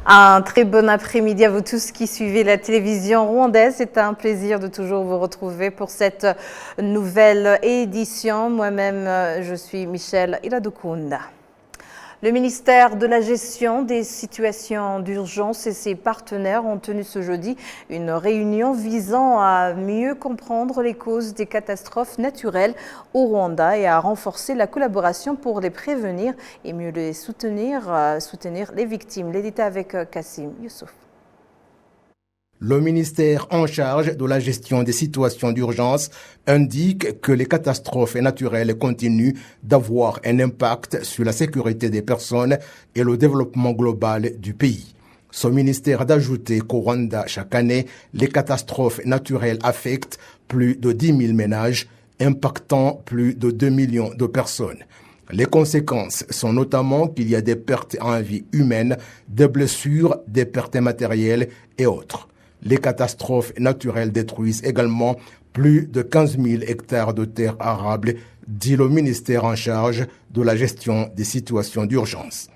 Un très bon après-midi à vous tous qui suivez la télévision rwandaise. C'est un plaisir de toujours vous retrouver pour cette nouvelle édition. Moi-même, je suis Michel Iradukunda. Le ministère de la Gestion des situations d'urgence et ses partenaires ont tenu ce jeudi une réunion visant à mieux comprendre les causes des catastrophes naturelles au Rwanda et à renforcer la collaboration pour les prévenir et mieux les soutenir les victimes. Les détails avec Kassim Youssouf. Le ministère en charge de la gestion des situations d'urgence indique que les catastrophes naturelles continuent d'avoir un impact sur la sécurité des personnes et le développement global du pays. Ce ministère d'ajouter qu'au Rwanda, chaque année, les catastrophes naturelles affectent plus de 10 000 ménages, impactant plus de 2 millions de personnes. Les conséquences sont notamment qu'il y a des pertes en vie humaine, des blessures, des pertes matérielles et autres. Les catastrophes naturelles détruisent également plus de 15 000 hectares de terres arables, dit le ministère en charge de la gestion des situations d'urgence.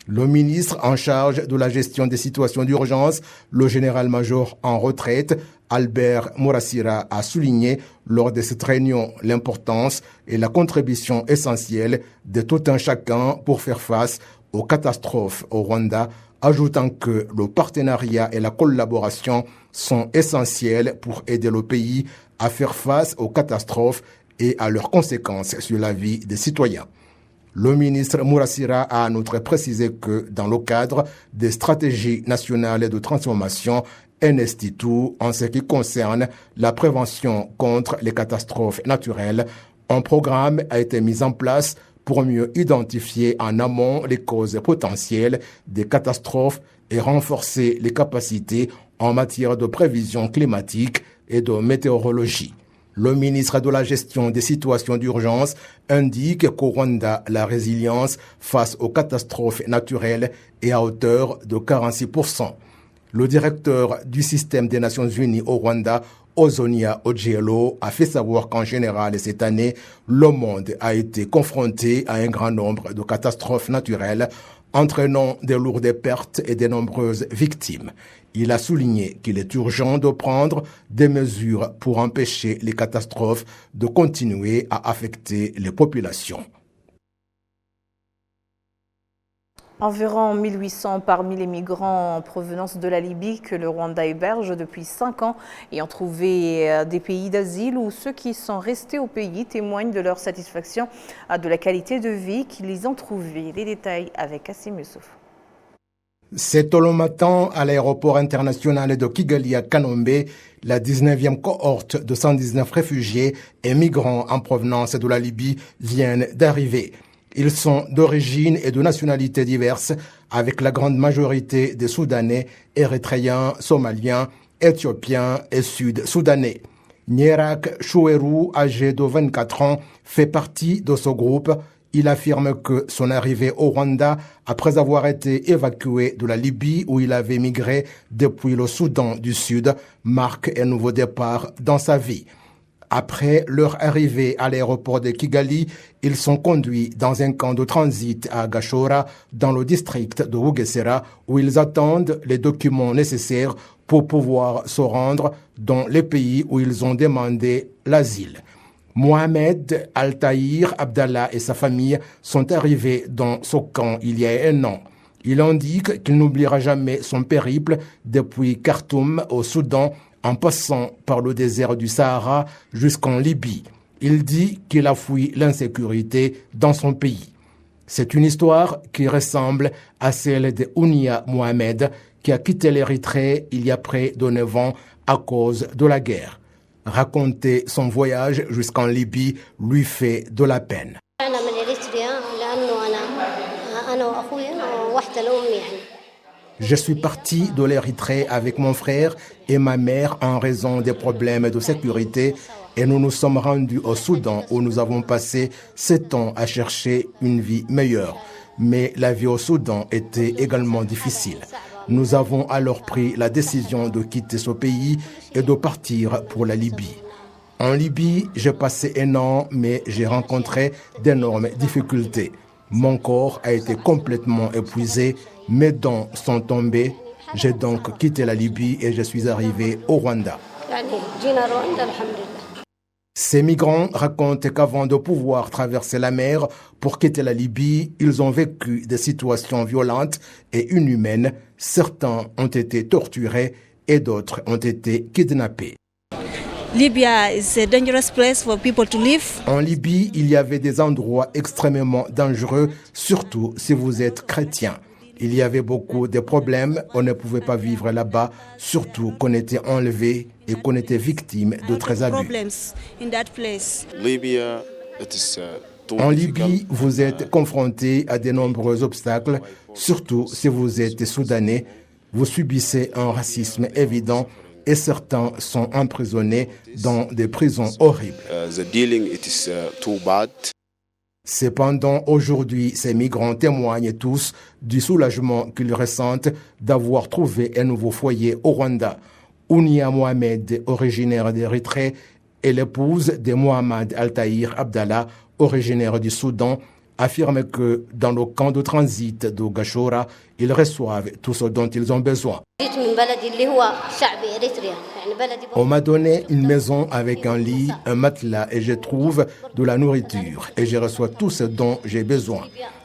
Le ministre en charge de la gestion des situations d'urgence, le général-major en retraite, Albert Murassira, a souligné lors de cette réunion l'importance et la contribution essentielle de tout un chacun pour faire face aux catastrophes au Rwanda, ajoutant que le partenariat et la collaboration sont essentiels pour aider le pays à faire face aux catastrophes et à leurs conséquences sur la vie des citoyens. Le ministre Murassira a en outre précisé que dans le cadre des stratégies nationales de transformation NST2 en ce qui concerne la prévention contre les catastrophes naturelles, un programme a été mis en place pour mieux identifier en amont les causes potentielles des catastrophes et renforcer les capacités en matière de prévision climatique et de météorologie. Le ministre de la Gestion des situations d'urgence indique qu'au Rwanda, la résilience face aux catastrophes naturelles est à hauteur de 46%. Le directeur du système des Nations Unies au Rwanda, Ozonia Ojielo, a fait savoir qu'en général, cette année, le monde a été confronté à un grand nombre de catastrophes naturelles, entraînant de lourdes pertes et de nombreuses victimes. Il a souligné qu'il est urgent de prendre des mesures pour empêcher les catastrophes de continuer à affecter les populations. Environ 1800 parmi les migrants en provenance de la Libye que le Rwanda héberge depuis 5 ans ayant trouvé des pays d'asile où ceux qui sont restés au pays témoignent de leur satisfaction de la qualité de vie qu'ils ont trouvée. Les détails avec Kassim Youssouf. C'est tôt le matin à l'aéroport international de Kigali à Kanombe, la 19e cohorte de 119 réfugiés et migrants en provenance de la Libye viennent d'arriver. Ils sont d'origine et de nationalités diverses, avec la grande majorité des Soudanais, Érythréens, Somaliens, Éthiopiens et Sud-Soudanais. Nyerak Chouerou, âgé de 24 ans, fait partie de ce groupe. Il affirme que son arrivée au Rwanda, après avoir été évacué de la Libye où il avait migré depuis le Soudan du Sud, marque un nouveau départ dans sa vie. Après leur arrivée à l'aéroport de Kigali, ils sont conduits dans un camp de transit à Gashora, dans le district de Bugesera, où ils attendent les documents nécessaires pour pouvoir se rendre dans les pays où ils ont demandé l'asile. Mohamed Al-Tahir Abdallah et sa famille sont arrivés dans ce camp il y a 1 an. Il indique qu'il n'oubliera jamais son périple depuis Khartoum au Soudan en passant par le désert du Sahara jusqu'en Libye. Il dit qu'il a fui l'insécurité dans son pays. C'est une histoire qui ressemble à celle de Ounia Mohamed, qui a quitté l'Érythrée il y a près de 9 ans à cause de la guerre. Raconter son voyage jusqu'en Libye lui fait de la peine. Je suis parti de l'Érythrée avec mon frère et ma mère en raison des problèmes de sécurité et nous nous sommes rendus au Soudan où nous avons passé 7 ans à chercher une vie meilleure. Mais la vie au Soudan était également difficile. Nous avons alors pris la décision de quitter ce pays et de partir pour la Libye. En Libye, j'ai passé 1 an, mais j'ai rencontré d'énormes difficultés. Mon corps a été complètement épuisé, Mes dents sont tombées. J'ai donc quitté la Libye et je suis arrivé au Rwanda. Ces migrants racontent qu'avant de pouvoir traverser la mer pour quitter la Libye, ils ont vécu des situations violentes et inhumaines. Certains ont été torturés et d'autres ont été kidnappés. Libya is a dangerous place for people to live. En Libye, il y avait des endroits extrêmement dangereux, surtout si vous êtes chrétien. Il y avait beaucoup de problèmes, on ne pouvait pas vivre là-bas, surtout qu'on était enlevé et qu'on était victime de très abus. En Libye, vous êtes confronté à de nombreux obstacles, surtout si vous êtes soudanais. Vous subissez un racisme évident et certains sont emprisonnés dans des prisons horribles. Cependant, aujourd'hui, ces migrants témoignent tous du soulagement qu'ils ressentent d'avoir trouvé un nouveau foyer au Rwanda. Ounia Mohamed, originaire d'Érythrée, et l'épouse de Mohamed Al-Tahir Abdallah, originaire du Soudan, affirment que dans le camp de transit de Gashora, ils reçoivent tout ce dont ils ont besoin. On m'a donné une maison avec un lit, un matelas et je trouve de la nourriture et je reçois tout ce dont j'ai besoin.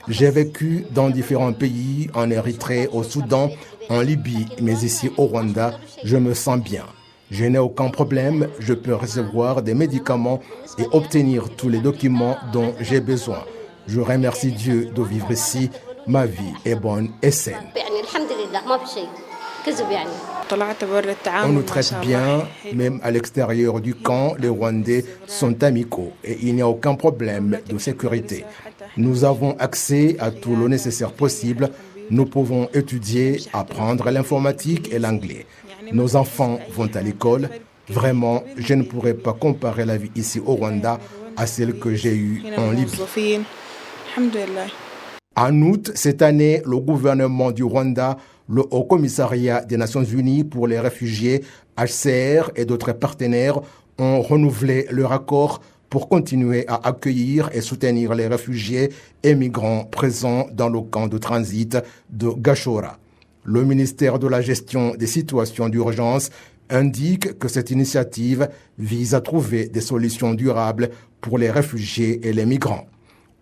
J'ai vécu dans différents pays, en Érythrée, au Soudan, en Libye, mais ici au Rwanda, je me sens bien. Je n'ai aucun problème, je peux recevoir des médicaments et obtenir tous les documents dont j'ai besoin. Je remercie Dieu de vivre ici. Ma vie est bonne et saine. On nous traite bien, même à l'extérieur du camp, les Rwandais sont amicaux et il n'y a aucun problème de sécurité. Nous avons accès à tout le nécessaire possible. Nous pouvons étudier, apprendre l'informatique et l'anglais. Nos enfants vont à l'école. Vraiment, je ne pourrais pas comparer la vie ici au Rwanda à celle que j'ai eue en Libye. En août cette année, le gouvernement du Rwanda, le Haut Commissariat des Nations Unies pour les réfugiés, HCR et d'autres partenaires ont renouvelé leur accord pour continuer à accueillir et soutenir les réfugiés et migrants présents dans le camp de transit de Gashora. Le ministère de la Gestion des situations d'urgence indique que cette initiative vise à trouver des solutions durables pour les réfugiés et les migrants.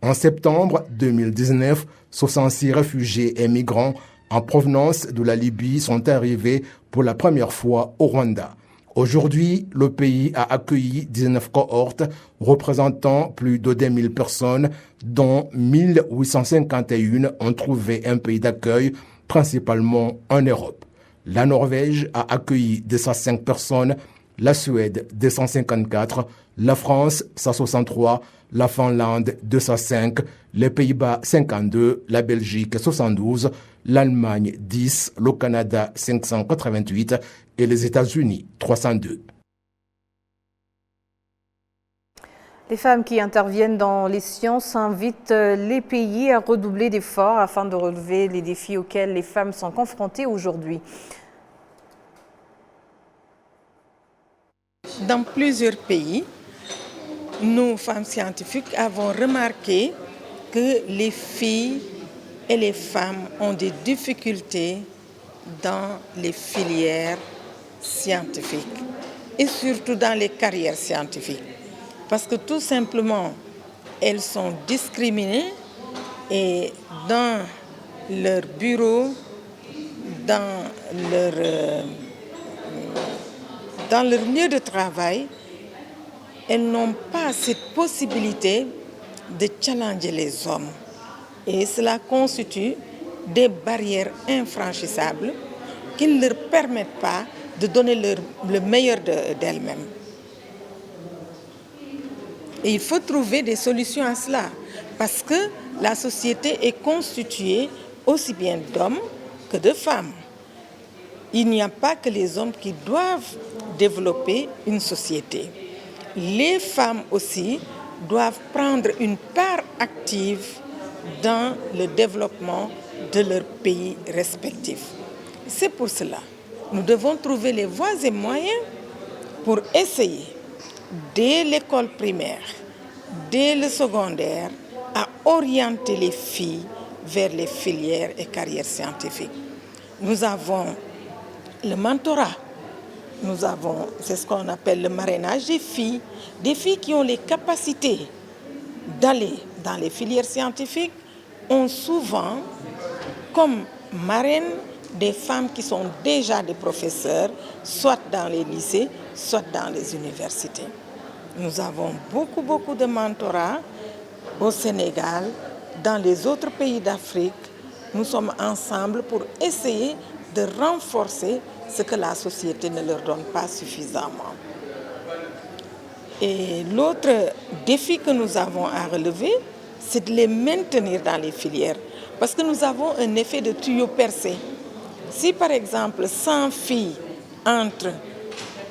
En septembre 2019, 66 réfugiés et migrants en provenance de la Libye sont arrivés pour la première fois au Rwanda. Aujourd'hui, le pays a accueilli 19 cohortes représentant plus de 10 000 personnes, dont 1851 ont trouvé un pays d'accueil, principalement en Europe. La Norvège a accueilli 205 personnes, la Suède 254, la France 163, la Finlande 205, les Pays-Bas 52, la Belgique 72, l'Allemagne 10, le Canada 588 et les États-Unis 302. Les femmes qui interviennent dans les sciences invitent les pays à redoubler d'efforts afin de relever les défis auxquels les femmes sont confrontées aujourd'hui. Dans plusieurs pays, nous, femmes scientifiques, avons remarqué que les filles et les femmes ont des difficultés dans les filières scientifiques et surtout dans les carrières scientifiques. Parce que tout simplement, elles sont discriminées et dans leur bureau, dans leur lieu de travail, elles n'ont pas cette possibilité de challenger les hommes. Et cela constitue des barrières infranchissables qui ne leur permettent pas de donner le meilleur d'elles-mêmes. Et il faut trouver des solutions à cela, parce que la société est constituée aussi bien d'hommes que de femmes. Il n'y a pas que les hommes qui doivent développer une société. Les femmes aussi doivent prendre une part active dans le développement de leur pays respectif. C'est pour cela que nous devons trouver les voies et moyens pour essayer, dès l'école primaire, dès le secondaire, à orienter les filles vers les filières et carrières scientifiques. Nous avons le mentorat, nous avons, c'est ce qu'on appelle le marrainage des filles qui ont les capacités d'aller dans les filières scientifiques, ont souvent comme marraines des femmes qui sont déjà des professeurs, soit dans les lycées, soit dans les universités. Nous avons beaucoup de mentorat au Sénégal, dans les autres pays d'Afrique. Nous sommes ensemble pour essayer de renforcer ce que la société ne leur donne pas suffisamment. Et l'autre défi que nous avons à relever, c'est de les maintenir dans les filières. Parce que nous avons un effet de tuyau percé. Si par exemple 100 filles entrent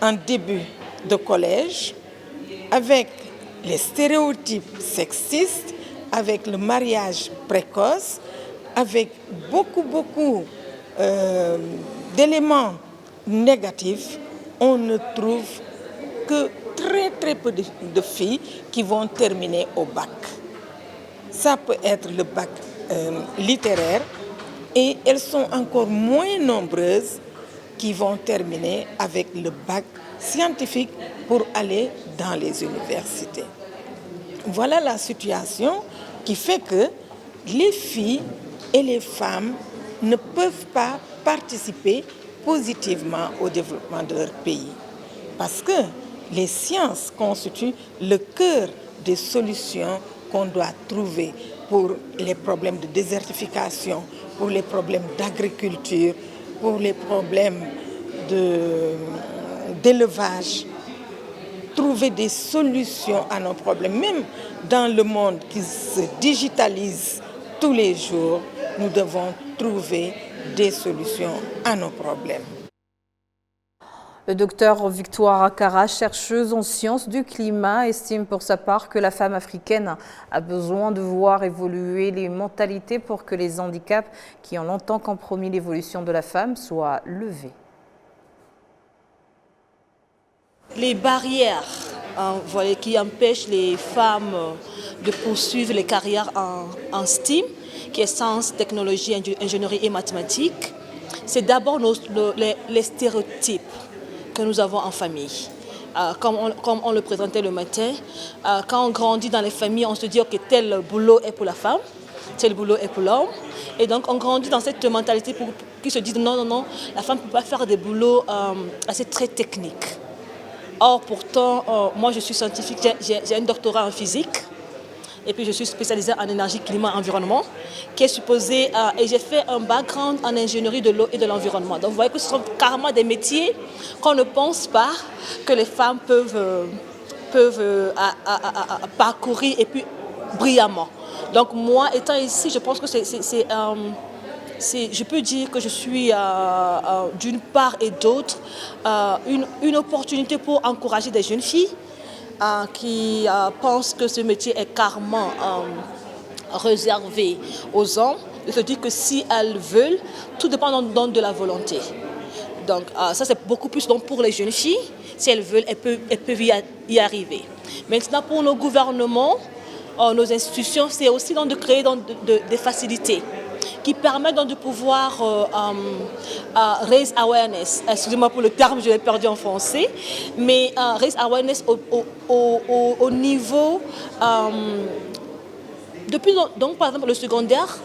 en début de collège, avec les stéréotypes sexistes, avec le mariage précoce, avec beaucoup d'éléments négatifs, on ne trouve que très peu de filles qui vont terminer au bac. Ça peut être le bac littéraire et elles sont encore moins nombreuses qui vont terminer avec le bac scientifique pour aller dans les universités. Voilà la situation qui fait que les filles et les femmes ne peuvent pas participer positivement au développement de leur pays. Parce que les sciences constituent le cœur des solutions qu'on doit trouver pour les problèmes de désertification, pour les problèmes d'agriculture, pour les problèmes d'élevage. Trouver des solutions à nos problèmes. Même dans le monde qui se digitalise tous les jours, nous devons trouver des solutions à nos problèmes. Le docteur Victoire Akara, chercheuse en sciences du climat, estime pour sa part que la femme africaine a besoin de voir évoluer les mentalités pour que les handicaps qui ont longtemps compromis l'évolution de la femme soient levés. Les barrières qui empêchent les femmes de poursuivre les carrières en STEAM, qui est sciences, technologie, ingénierie et mathématiques, c'est d'abord les stéréotypes que nous avons en famille. Comme on le présentait le matin, quand on grandit dans les familles, on se dit que tel boulot est pour la femme, tel boulot est pour l'homme. Et donc on grandit dans cette mentalité qui se dit non, la femme ne peut pas faire des boulots assez très techniques. Or, pourtant, moi je suis scientifique, j'ai un doctorat en physique et puis je suis spécialisée en énergie, climat, environnement, qui est supposé, et j'ai fait un background en ingénierie de l'eau et de l'environnement. Donc vous voyez que ce sont carrément des métiers qu'on ne pense pas que les femmes peuvent parcourir et puis brillamment. Donc moi, étant ici, je pense que je peux dire que je suis d'une part et d'autre une opportunité pour encourager des jeunes filles qui pensent que ce métier est carrément réservé aux hommes, de se dire que si elles veulent, tout dépend donc de la volonté. Donc ça c'est beaucoup plus donc pour les jeunes filles, si elles veulent, elles peuvent y arriver. Maintenant pour nos gouvernements, nos institutions, c'est aussi donc de créer donc des facilités qui permettent donc de pouvoir raise awareness. Excusez-moi pour le terme, je l'ai perdu en français, mais raise awareness au niveau depuis donc par exemple le secondaire,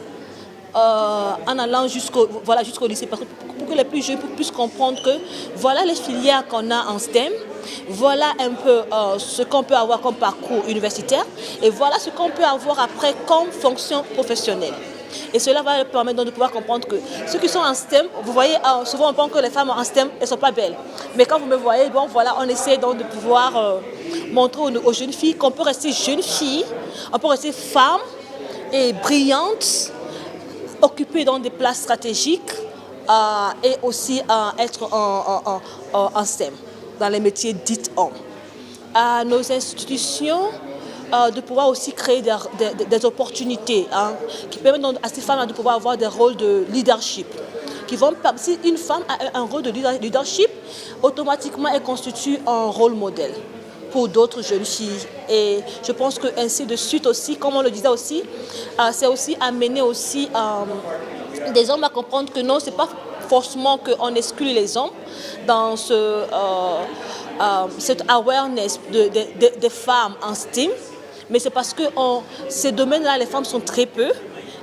en allant jusqu'au lycée, pour que les plus jeunes puissent comprendre que voilà les filières qu'on a en STEM, voilà un peu ce qu'on peut avoir comme parcours universitaire et voilà ce qu'on peut avoir après comme fonction professionnelle. Et cela va permettre de pouvoir comprendre que ceux qui sont en STEM, vous voyez, souvent on pense que les femmes en STEM, elles ne sont pas belles. Mais quand vous me voyez, bon voilà, on essaie donc de pouvoir montrer aux jeunes filles qu'on peut rester jeune fille, on peut rester femme et brillante, occuper dans des places stratégiques et aussi être en STEM, dans les métiers dits hommes. À nos institutions, de pouvoir aussi créer des opportunités qui permettent à ces femmes de pouvoir avoir des rôles de leadership. Si une femme a un rôle de leadership, automatiquement elle constitue un rôle modèle pour d'autres jeunes filles. Et je pense que ainsi de suite aussi, comme on le disait aussi, c'est aussi amener aussi des hommes à comprendre que non, c'est pas forcément qu'on exclut les hommes dans cette awareness des femmes en STEAM, mais c'est parce que ces domaines-là, les femmes sont très peu.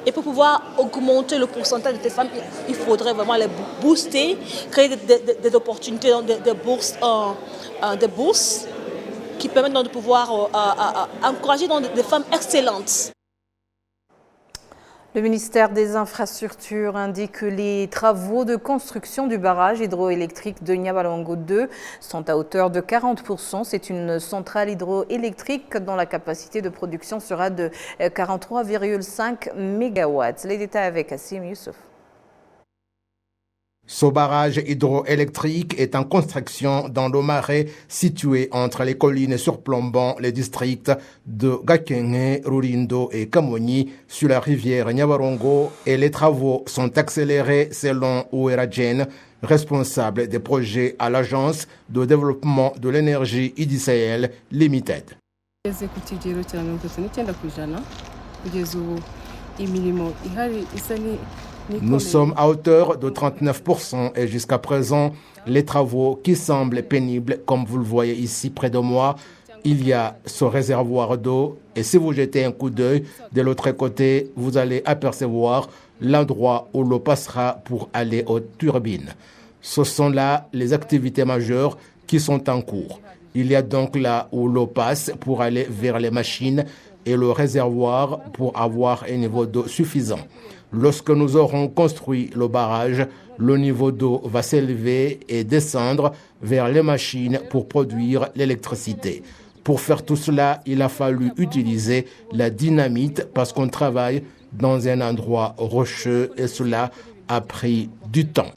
Et pour pouvoir augmenter le pourcentage de ces femmes, il faudrait vraiment les booster, créer des opportunités, des bourses qui permettent de pouvoir encourager des femmes excellentes. Le ministère des Infrastructures indique que les travaux de construction du barrage hydroélectrique de Nyabarongo 2 sont à hauteur de 40%. C'est une centrale hydroélectrique dont la capacité de production sera de 43,5 MW. Les détails avec Assim Youssouf. Ce barrage hydroélectrique est en construction dans le marais situé entre les collines surplombant les districts de Gakenge, Rulindo et Kamoni sur la rivière Nyabarongo et les travaux sont accélérés selon Ouerajen, responsable des projets à l'Agence de développement de l'énergie IDCL Limited. Nous sommes à hauteur de 39% et jusqu'à présent, les travaux qui semblent pénibles, comme vous le voyez ici près de moi, il y a ce réservoir d'eau et si vous jetez un coup d'œil de l'autre côté, vous allez apercevoir l'endroit où l'eau passera pour aller aux turbines. Ce sont là les activités majeures qui sont en cours. Il y a donc là où l'eau passe pour aller vers les machines et le réservoir pour avoir un niveau d'eau suffisant. Lorsque nous aurons construit le barrage, le niveau d'eau va s'élever et descendre vers les machines pour produire l'électricité. Pour faire tout cela, il a fallu utiliser la dynamite parce qu'on travaille dans un endroit rocheux et cela a pris du temps.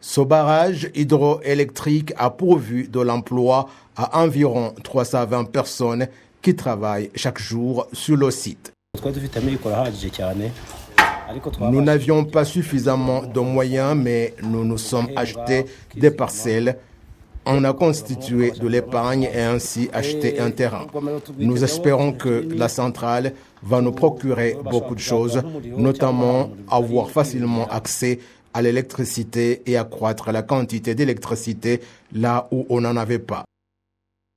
Ce barrage hydroélectrique a pourvu de l'emploi à environ 320 personnes qui travaillent chaque jour sur le site. Nous n'avions pas suffisamment de moyens, mais nous nous sommes achetés des parcelles. On a constitué de l'épargne et ainsi acheté un terrain. Nous espérons que la centrale va nous procurer beaucoup de choses, notamment avoir facilement accès à l'électricité et accroître la quantité d'électricité là où on n'en avait pas.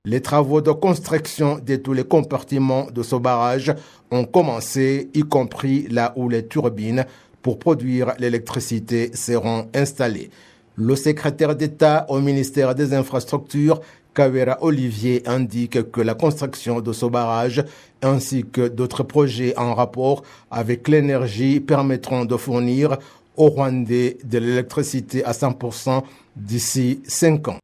Les travaux de construction de tous les compartiments de ce barrage ont commencé, y compris là où les turbines pour produire l'électricité seront installées. Le secrétaire d'État au ministère des Infrastructures, Kawera Olivier, indique que la construction de ce barrage ainsi que d'autres projets en rapport avec l'énergie permettront de fournir aux Rwandais de l'électricité à 100% d'ici 5 ans.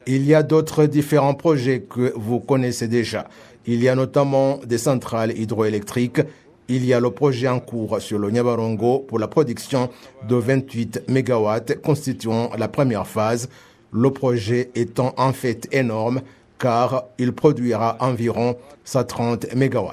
Il y a d'autres différents projets que vous connaissez déjà. Il y a notamment des centrales hydroélectriques. Il y a le projet en cours sur le Nyabarongo pour la production de 28 MW constituant la première phase. Le projet étant en fait énorme car il produira environ 130 MW.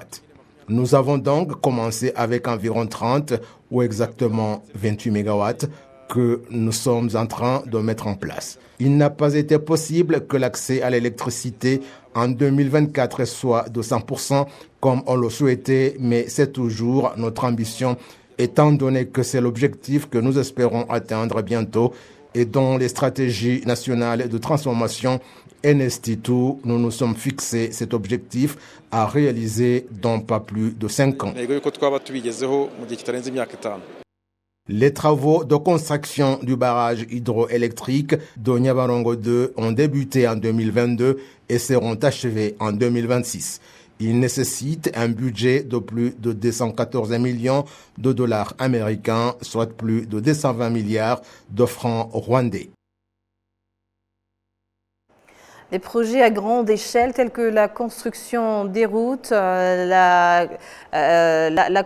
Nous avons donc commencé avec environ 30 ou exactement 28 MW que nous sommes en train de mettre en place. Il n'a pas été possible que l'accès à l'électricité en 2024 soit de 100% comme on le souhaitait, mais c'est toujours notre ambition étant donné que c'est l'objectif que nous espérons atteindre bientôt et dans les stratégies nationales de transformation NST2, nous nous sommes fixés cet objectif à réaliser dans pas plus de 5 ans. Les travaux de construction du barrage hydroélectrique de Nyabarongo 2 ont débuté en 2022 et seront achevés en 2026. Il nécessite un budget de plus de 214 millions de dollars américains, soit plus de 220 milliards de francs rwandais. Des projets à grande échelle tels que la construction des routes, la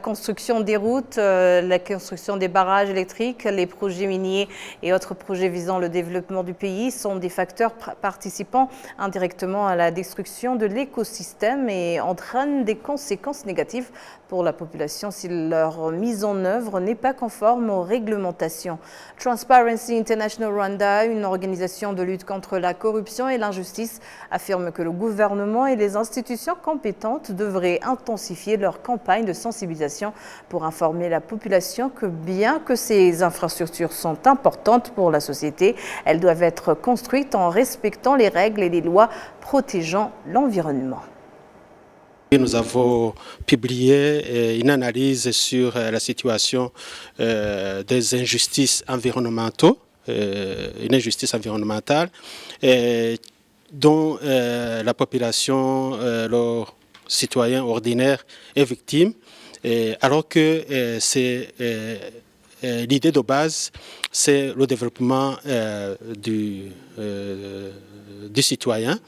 construction des routes, la construction des barrages électriques, les projets miniers et autres projets visant le développement du pays sont des facteurs participant indirectement à la destruction de l'écosystème et entraînent des conséquences négatives pour la population si leur mise en œuvre n'est pas conforme aux réglementations. Transparency International Rwanda, une organisation de lutte contre la corruption et l'injustice, affirme que le gouvernement et les institutions compétentes devraient intensifier leur campagne de sensibilisation pour informer la population que bien que ces infrastructures sont importantes pour la société, elles doivent être construites en respectant les règles et les lois protégeant l'environnement. Nous avons publié une analyse sur la situation des injustices environnementales, une injustice environnementale dont la population, leurs citoyens ordinaires est victime, alors que c'est l'idée de base, c'est le développement du citoyen.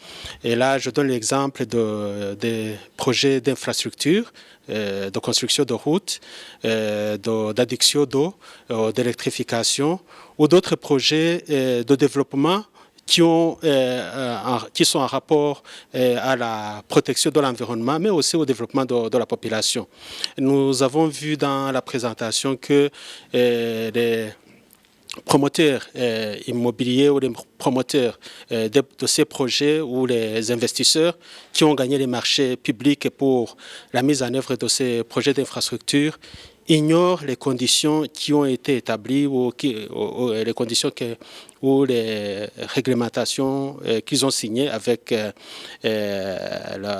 Et là, je donne l'exemple des projets d'infrastructure, de construction de routes, d'adduction d'eau, d'électrification, ou d'autres projets de développement qui sont en rapport à la protection de l'environnement, mais aussi au développement de la population. Nous avons vu dans la présentation que les promoteurs immobiliers ou les promoteurs de ces projets ou les investisseurs qui ont gagné les marchés publics pour la mise en œuvre de ces projets d'infrastructure ignorent les conditions qui ont été établies ou les conditions ou les réglementations qu'ils ont signées avec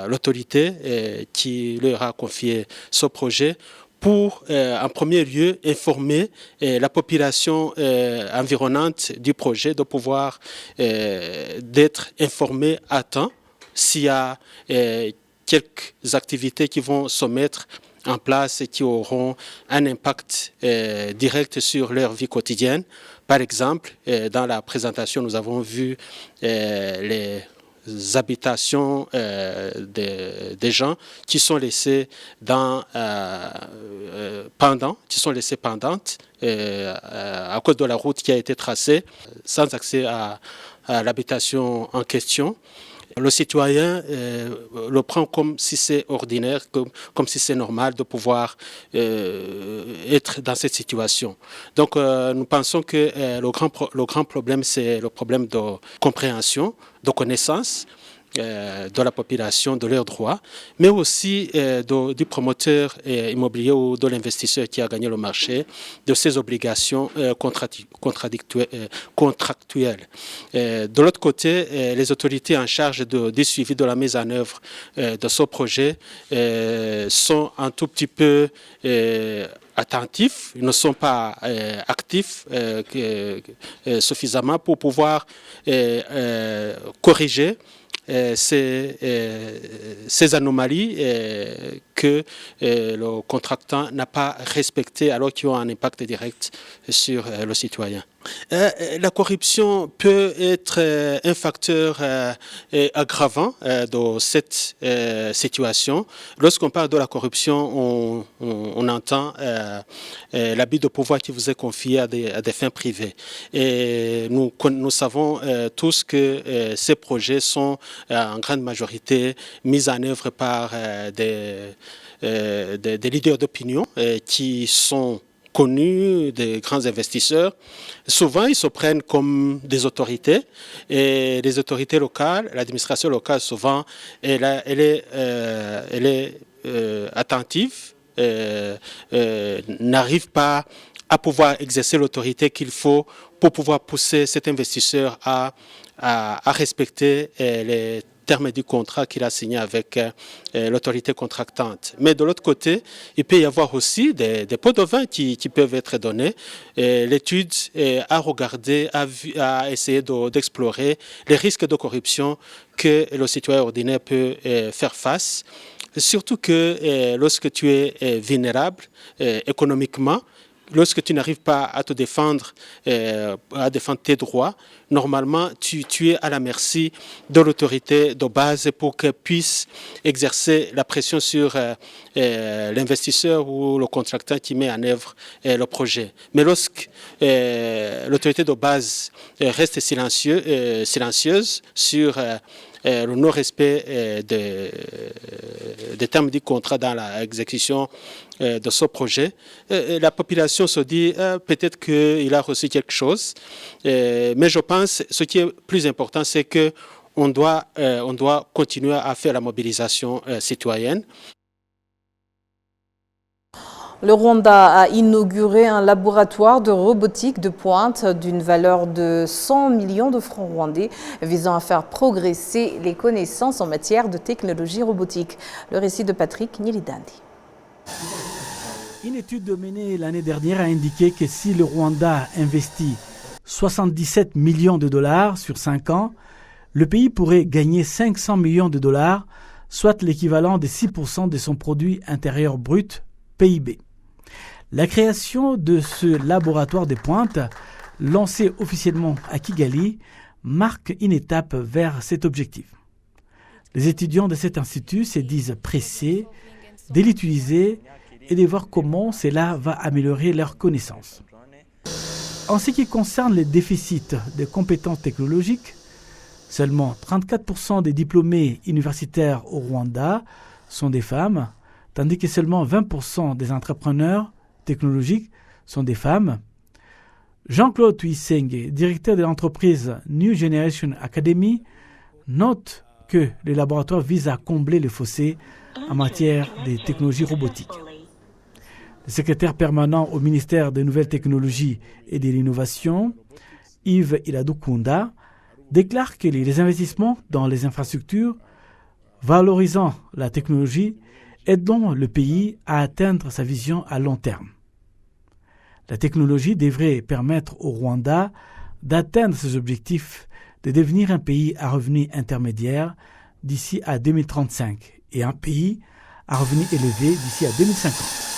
l'autorité qui leur a confié ce projet pour, en premier lieu, informer la population environnante du projet, de pouvoir d'être informée à temps s'il y a quelques activités qui vont se mettre en place et qui auront un impact direct sur leur vie quotidienne. Par exemple, dans la présentation, nous avons vu les habitations des gens qui sont laissées pendantes à cause de la route qui a été tracée, sans accès à l'habitation en question. Le citoyen le prend comme si c'est ordinaire, comme si c'est normal de pouvoir être dans cette situation. Donc nous pensons que le grand problème, c'est le problème de compréhension, de connaissance de la population, de leurs droits, mais aussi du promoteur immobilier ou de l'investisseur qui a gagné le marché, de ses obligations contractuelles. De l'autre côté, les autorités en charge du suivi de la mise en œuvre de ce projet sont un tout petit peu attentifs, ils ne sont pas actifs suffisamment pour pouvoir corriger ces anomalies que le contractant n'a pas respectées alors qu'ils ont un impact direct sur le citoyen. La corruption peut être un facteur aggravant de cette situation. Lorsqu'on parle de la corruption, on entend l'abus de pouvoir qui vous est confié à des fins privées. Et nous savons tous que ces projets sont en grande majorité mis en œuvre par des leaders d'opinion qui sont connus, des grands investisseurs. Souvent, ils se prennent comme des autorités et les autorités locales, l'administration locale, souvent, elle est attentive, n'arrive pas à pouvoir exercer l'autorité qu'il faut pour pouvoir pousser cet investisseur à respecter les termes du contrat qu'il a signé avec l'autorité contractante. Mais de l'autre côté, il peut y avoir aussi des pots de vin qui peuvent être donnés. L'étude a regardé, a essayé d'explorer les risques de corruption que le citoyen ordinaire peut faire face. Surtout que lorsque tu es vulnérable économiquement, lorsque tu n'arrives pas à te défendre, à défendre tes droits, normalement, tu es à la merci de l'autorité de base pour qu'elle puisse exercer la pression sur l'investisseur ou le contractant qui met en œuvre le projet. Mais lorsque l'autorité de base reste silencieuse sur le non-respect des termes du contrat dans l'exécution de ce projet, la population se dit peut-être qu'il a reçu quelque chose, mais je pense ce qui est plus important, c'est qu'on doit continuer à faire la mobilisation citoyenne. Le Rwanda a inauguré un laboratoire de robotique de pointe d'une valeur de 100 millions de francs rwandais visant à faire progresser les connaissances en matière de technologie robotique. Le récit de Patrick Nyilidandi. Une étude menée l'année dernière a indiqué que si le Rwanda investit 77 millions de dollars sur 5 ans, le pays pourrait gagner 500 millions de dollars, soit l'équivalent de 6% de son produit intérieur brut, PIB. La création de ce laboratoire de pointe, lancé officiellement à Kigali, marque une étape vers cet objectif. Les étudiants de cet institut se disent pressés de l'utiliser et de voir comment cela va améliorer leurs connaissances. En ce qui concerne les déficits de compétences technologiques, seulement 34% des diplômés universitaires au Rwanda sont des femmes, tandis que seulement 20% des entrepreneurs technologiques sont des femmes. Jean-Claude Tuyisenge, directeur de l'entreprise New Generation Academy, note que le laboratoire vise à combler le fossé en matière de technologies robotiques. Le secrétaire permanent au ministère des Nouvelles Technologies et de l'Innovation, Yves Iradukunda, déclare que les investissements dans les infrastructures valorisant la technologie aideront le pays à atteindre sa vision à long terme. La technologie devrait permettre au Rwanda d'atteindre ses objectifs de devenir un pays à revenus intermédiaires d'ici à 2035 et un pays à revenus élevés d'ici à 2050.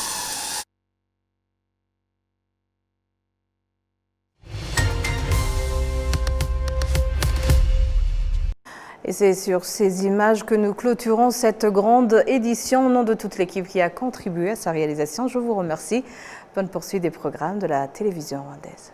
Et c'est sur ces images que nous clôturons cette grande édition. Au nom de toute l'équipe qui a contribué à sa réalisation, je vous remercie. Bonne poursuite des programmes de la télévision rwandaise.